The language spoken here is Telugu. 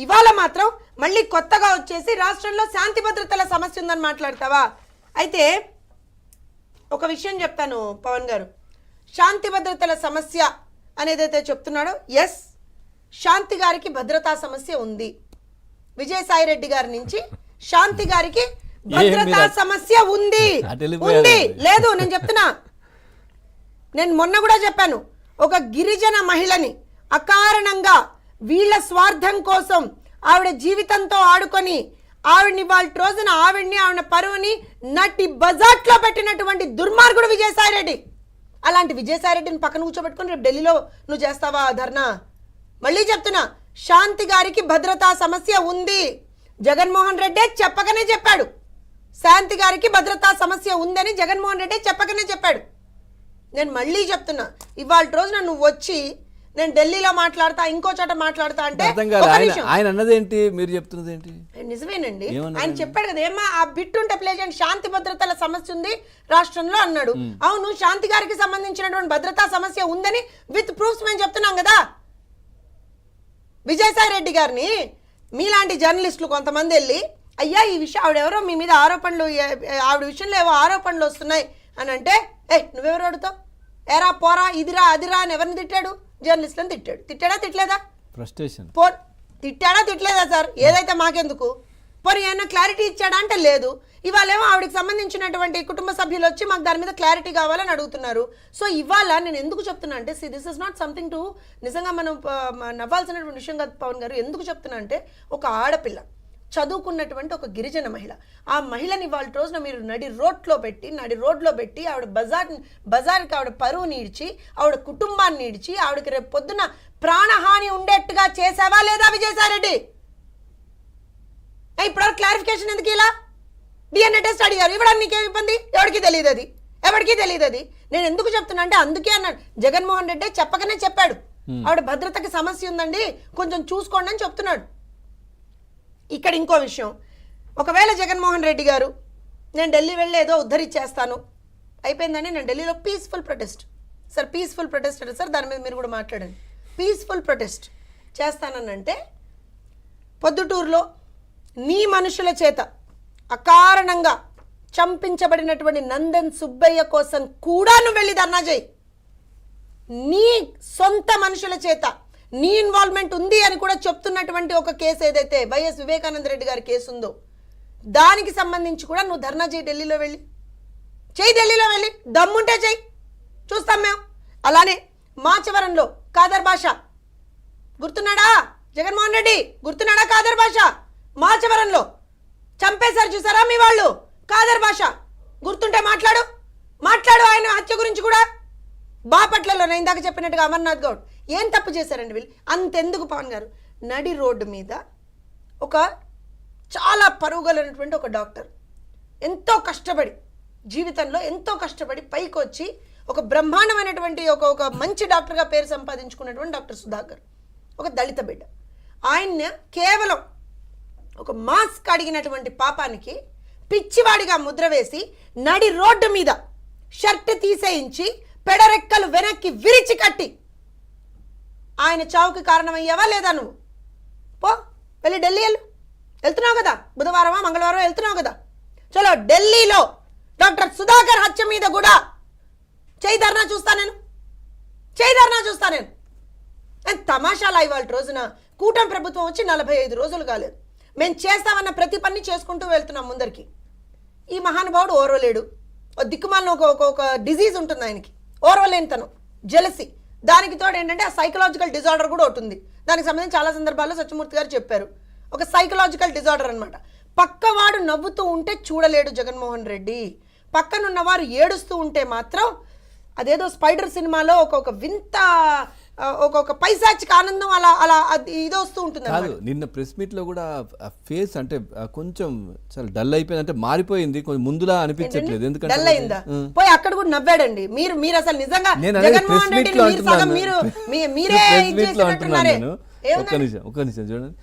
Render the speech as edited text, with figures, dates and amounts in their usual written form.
ఇవాళ మాత్రం మళ్ళీ కొత్తగా వచ్చేసి రాష్ట్రంలో శాంతి భద్రతల సమస్య ఉందని మాట్లాడతావా? అయితే ఒక విషయం చెప్తాను పవన్ గారు, శాంతి భద్రతల సమస్య అనేదైతే చెప్తున్నాడో, ఎస్, శాంతి గారికి భద్రతా సమస్య ఉంది. విజయసాయిరెడ్డి గారి నుంచి శాంతి గారికి భద్రతా సమస్య ఉంది. లేదు, నేను చెప్తున్నా, నేను మొన్న కూడా చెప్పాను, ఒక గిరిజన మహిళని అకారణంగా వీళ్ళ స్వార్థం కోసం ఆవిడ జీవితంతో ఆడుకొని ఆవిడ్ని వాళ్ళ రోజున ఆవిడ పరువుని నటి బజాట్లో పెట్టినటువంటి దుర్మార్గుడు విజయసాయిరెడ్డి. అలాంటి విజయసాయిరెడ్డిని పక్కన కూర్చోబెట్టుకుని రేపు ఢిల్లీలో నువ్వు చేస్తావా ధర్నా? మళ్ళీ చెప్తున్నా, శాంతి గారికి భద్రతా సమస్య ఉంది. జగన్మోహన్ రెడ్డి చెప్పకనే చెప్పాడు, శాంతి గారికి భద్రతా సమస్య ఉందని జగన్మోహన్ రెడ్డి చెప్పకనే చెప్పాడు. నేను మళ్ళీ చెప్తున్నా, ఇవాళ రోజున నువ్వు వచ్చి నేను ఢిల్లీలో మాట్లాడతా, ఇంకో చోట మాట్లాడతా అంటే ఆయన అన్నది ఏంటి, మీరు చెప్తున్నది ఏంటి? నిజమేనండి, ఆయన చెప్పాడు కదా, ఏమా ఆ బిట్ ఉంటే ప్లే చేయండి, శాంతి భద్రతల సమస్య ఉంది రాష్ట్రంలో అన్నాడు. అవును, శాంతి గారికి సంబంధించినటువంటి భద్రతా సమస్య ఉందని విత్ ప్రూఫ్స్ మేము చెప్తున్నాం కదా. విజయసాయి రెడ్డి గారిని మీలాంటి జర్నలిస్టులు కొంతమంది వెళ్ళి, అయ్యా ఈ విషయం ఆవిడెవరో మీ మీద ఆరోపణలు, ఆవిడ విషయంలో ఏవో ఆరోపణలు వస్తున్నాయి అని అంటే, నువ్వెవరు అడుగుతావు? ఎరా పోరా, ఇదిరా అదిరా అని ఎవరిని తిట్టాడు? జర్నలిస్టులను తిట్టాడు. తిట్టాడా తిట్టలేదా? ఫ్రస్ట్రేషన్. తిట్టాడా తిట్టలేదా సార్? ఏదైతే మాకెందుకు, పోనీ ఏమన్నా క్లారిటీ ఇచ్చాడా అంటే లేదు. ఇవాళేమో ఆవిడకి సంబంధించినటువంటి కుటుంబ సభ్యులు వచ్చి మాకు దాని మీద క్లారిటీ కావాలని అడుగుతున్నారు. సో ఇవాళ నేను ఎందుకు చెప్తున్నా అంటే, this is not something to నిజంగా మనం నవ్వాల్సినటువంటి విషయం కాదు పవన్ గారు. ఎందుకు చెప్తున్నా అంటే, ఒక ఆడపిల్ల, చదువుకున్నటువంటి ఒక గిరిజన మహిళ, ఆ మహిళని వాళ్ళ రోజున మీరు నడి రోడ్లో పెట్టి ఆవిడ బజార్కి ఆవిడ పరువు నీడ్చి, ఆవిడ కుటుంబాన్ని నీడ్చి, ఆవిడకి రేపు పొద్దున ప్రాణహాని ఉండేట్టుగా చేసావా లేదా విజయసాయిరెడ్డి? ఇప్పటివరకు క్లారిఫికేషన్ ఎందుకు? ఇలా డిఎన్ఏ టెస్ట్ అడిగారు, ఇవ్వడానికి నీకేం ఇబ్బంది? ఎవరికి తెలియదు అది. నేను ఎందుకు చెప్తున్నా అంటే, అందుకే అన్నాడు జగన్మోహన్ రెడ్డి చెప్పకనే చెప్పాడు, ఆవిడ భద్రతకి సమస్య ఉందండి, కొంచెం చూసుకోండి అని చెప్తున్నాడు. ఇక్కడ ఇంకో విషయం, ఒకవేళ జగన్మోహన్ రెడ్డి గారు నేను ఢిల్లీ వెళ్ళి ఏదో ఉద్ధరించేస్తాను అయిపోయిందండి, నేను ఢిల్లీలో peaceful protest, sir peaceful protest అంటే సార్ దాని మీద మీరు కూడా మాట్లాడండి, పీస్ఫుల్ ప్రొటెస్ట్ చేస్తాననంటే, పొద్దుటూరులో నీ మనుషుల చేత అకారణంగా చంపించబడినటువంటి నందన్ సుబ్బయ్య కోసం కూడా నువ్వు వెళ్ళి ధర్నా చేయి. నీ సొంత మనుషుల చేత నీ ఇన్వాల్వ్మెంట్ ఉంది అని కూడా చెప్తున్నటువంటి ఒక కేసు ఏదైతే వైఎస్ వివేకానంద రెడ్డి గారి కేసు ఉందో, దానికి సంబంధించి కూడా నువ్వు ధర్నా చేయి, ఢిల్లీలో వెళ్ళి దమ్ముంటే చెయ్యి, చూస్తాం మేము. అలానే మాచవరంలో కాదర్ భాష గుర్తున్నాడా? జగన్మోహన్ రెడ్డి గుర్తున్నాడా? కాదర్ భాష మాచవరంలో చంపేశారు చూసారా మీ వాళ్ళు? కాదర్ భాష గుర్తుంటే మాట్లాడు, ఆయన హత్య గురించి కూడా. బాపట్లలో నేను ఇందాక చెప్పినట్టుగా అమర్నాథ్ గౌడ్ ఏం తప్పు చేశారండి వీళ్ళు? అంతెందుకు పవన్ గారు, నడి రోడ్డు మీద ఒక చాలా పరుగులైనటువంటి ఒక డాక్టర్ ఎంతో కష్టపడి, జీవితంలో ఎంతో కష్టపడి పైకి వచ్చి ఒక బ్రహ్మాండమైనటువంటి ఒక మంచి డాక్టర్గా పేరు సంపాదించుకున్నటువంటి డాక్టర్ సుధాకర్, ఒక దళిత బిడ్డ, ఆయన్ని కేవలం ఒక మాస్క్ అడిగినటువంటి పాపానికి పిచ్చివాడిగా ముద్ర వేసి నడి రోడ్డు మీద షర్ట్ తీసేయించి పెడరెక్కలు వెనక్కి విరిచి కట్టి ఆయన చావుకి కారణమయ్యావా లేదా? నువ్వు పో, వెళ్ళి ఢిల్లీ వెళ్తున్నావు కదా, బుధవారమా మంగళవారం వెళ్తున్నావు కదా, చలో ఢిల్లీలో డాక్టర్ సుధాకర్ హత్య మీద కూడా చేయి ధర్నా చూస్తా నేను. తమాషాలా ఇవాళ రోజున కూటమి ప్రభుత్వం వచ్చి 45 రోజులు కాలేదు, మేము చేస్తామన్న ప్రతి పని చేసుకుంటూ వెళ్తున్నాం ముందరికి. ఈ మహానుభావుడు ఓర్వలేడు, దిక్కుమాలిన ఒక డిజీజ్ ఉంటుంది ఆయనకి, ఓర్వలేనితనం, జెలసీ, దానికి తోడు ఏంటంటే ఆ సైకలాజికల్ డిజార్డర్ కూడా ఒకటి ఉంది. దానికి సంబంధించి చాలా సందర్భాల్లో సత్యమూర్తి గారు చెప్పారు, ఒక సైకలాజికల్ డిజార్డర్ అనమాట. పక్కవాడు నవ్వుతూ ఉంటే చూడలేడు జగన్మోహన్ రెడ్డి, పక్కనున్నవారు ఏడుస్తూ ఉంటే మాత్రం అదేదో స్పైడర్ సినిమాలో ఒక వింత ఒక పైశాచిక ఆనందం అలా అలా ఇది వస్తూ ఉంటుంది. నిన్న ప్రెస్ మీట్ లో కూడా ఫేస్ అంటే కొంచెం చాలా డల్ అయిపోయింది, అంటే మారిపోయింది, కొంచెం ముందులా అనిపించట్లేదు. ఎందుకంటే డల్ అయిందా? పోయి అక్కడ కూడా నవ్వాడండి. మీరు అసలు నిజంగా జగన్మోహన్ రెడ్డి మీరే ఒక్క నిమిషం చూడండి.